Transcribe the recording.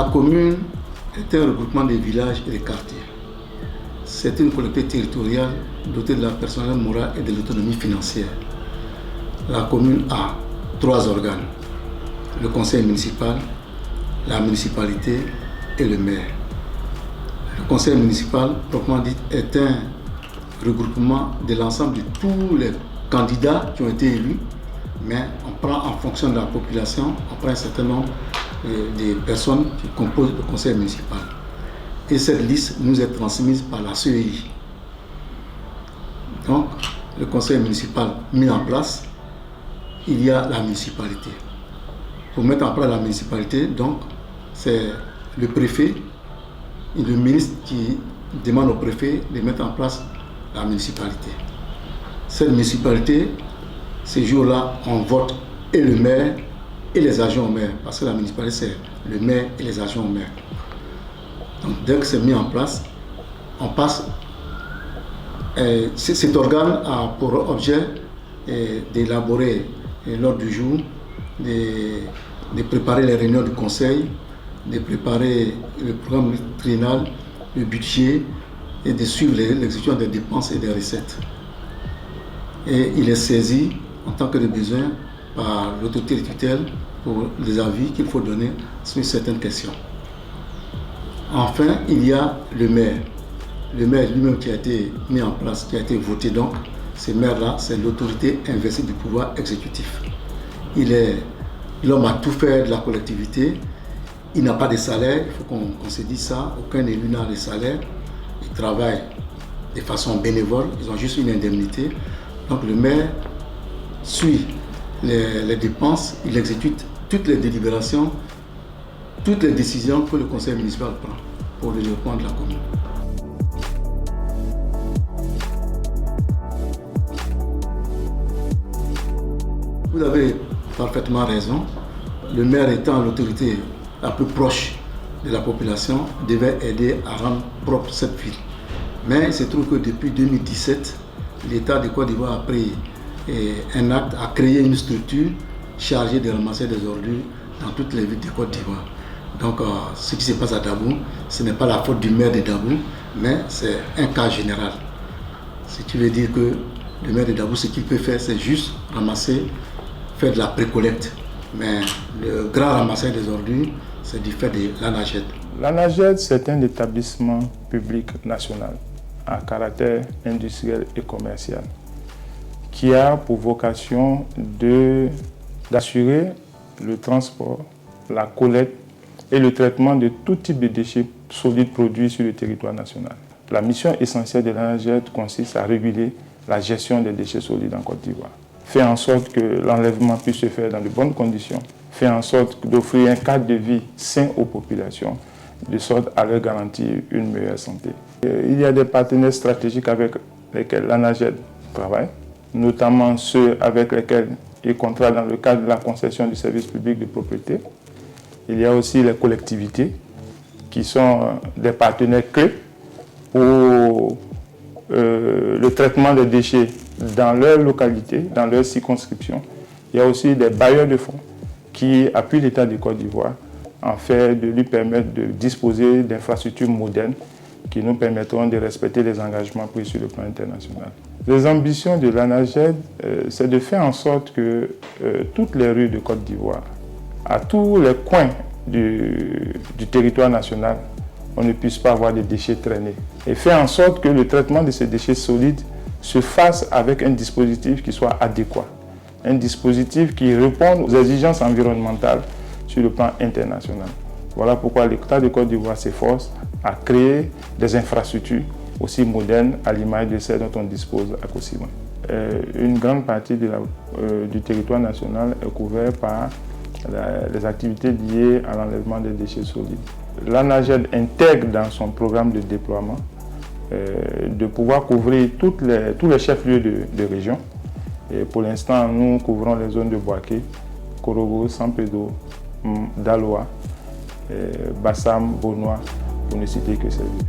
La commune est un regroupement des villages et des quartiers. C'est une collectivité territoriale dotée de la personnalité morale et de l'autonomie financière. La commune a 3 organes: le conseil municipal, la municipalité et le maire. Le conseil municipal, proprement dit, est un regroupement de l'ensemble de tous les candidats qui ont été élus, mais on prend en fonction de la population, on prend un certain nombre de personnes qui composent le conseil municipal. Et cette liste nous est transmise par la CEI. Donc, le conseil municipal mis en place, il y a la municipalité. Pour mettre en place la municipalité, donc, c'est le préfet et le ministre qui demandent au préfet de mettre en place la municipalité. Cette municipalité, ces jours-là, on vote et le maire et les agents au maire, parce que la municipalité, c'est le maire et les agents au maire. Donc, dès que c'est mis en place, on passe. Cet organe a pour objet d'élaborer l'ordre du jour, de préparer les réunions du conseil, de préparer le programme triennal, le budget et de suivre l'exécution des dépenses et des recettes. Et il est saisi en tant que de besoin par l'autorité de tutelle pour les avis qu'il faut donner sur certaines questions. Enfin, il y a le maire. Le maire lui-même qui a été mis en place, qui a été voté donc. Ce maire-là, c'est l'autorité investie du pouvoir exécutif. Il est l'homme à tout faire de la collectivité. Il n'a pas de salaire, il faut qu'on se dise ça. Aucun élu n'a de salaire. Ils travaillent de façon bénévole, ils ont juste une indemnité. Donc le maire suit les dépenses, il exécute toutes les délibérations, toutes les décisions que le conseil municipal prend pour le développement de la commune. Vous avez parfaitement raison. Le maire étant l'autorité la plus proche de la population devait aider à rendre propre cette ville. Mais il se trouve que depuis 2017, l'État de Côte d'Ivoire a pris un acte à créer une structure chargée de ramasser des ordures dans toutes les villes de Côte d'Ivoire. Donc ce qui se passe à Dabou, ce n'est pas la faute du maire de Dabou, mais c'est un cas général. Ce qui veut dire que le maire de Dabou, ce qu'il peut faire, c'est juste ramasser, faire de la précollecte. Mais le grand ramassage des ordures, c'est du fait de l'ANAGED. L'ANAGED, c'est un établissement public national à caractère industriel et commercial qui a pour vocation d'assurer le transport, la collecte et le traitement de tout type de déchets solides produits sur le territoire national. La mission essentielle de l'ANAGED consiste à réguler la gestion des déchets solides en Côte d'Ivoire, faire en sorte que l'enlèvement puisse se faire dans de bonnes conditions, faire en sorte d'offrir un cadre de vie sain aux populations, de sorte à leur garantir une meilleure santé. Il y a des partenaires stratégiques avec lesquels l'ANAGED travaille, notamment ceux avec lesquels il contrat dans le cadre de la concession du service public de propriété. Il y a aussi les collectivités qui sont des partenaires clés pour le traitement des déchets dans leur localité, dans leur circonscription. Il y a aussi des bailleurs de fonds qui appuient l'État de Côte d'Ivoire en fait de lui permettre de disposer d'infrastructures modernes qui nous permettront de respecter les engagements pris sur le plan international. Les ambitions de l'ANAGED, c'est de faire en sorte que toutes les rues de Côte d'Ivoire, à tous les coins du territoire national, on ne puisse pas avoir des déchets traînés. Et faire en sorte que le traitement de ces déchets solides se fasse avec un dispositif qui soit adéquat. Un dispositif qui réponde aux exigences environnementales sur le plan international. Voilà pourquoi l'État de Côte d'Ivoire s'efforce à créer des infrastructures aussi modernes à l'image de celles dont on dispose à Kosima. Une grande partie du territoire national est couvert par les activités liées à l'enlèvement des déchets solides. L'ANAGED intègre dans son programme de déploiement de pouvoir couvrir tous les chefs-lieux de région. Et pour l'instant, nous couvrons les zones de Boaké, Korogo, San Pedro, Daloa, Bassam, Bonois, pour ne citer que celles-ci.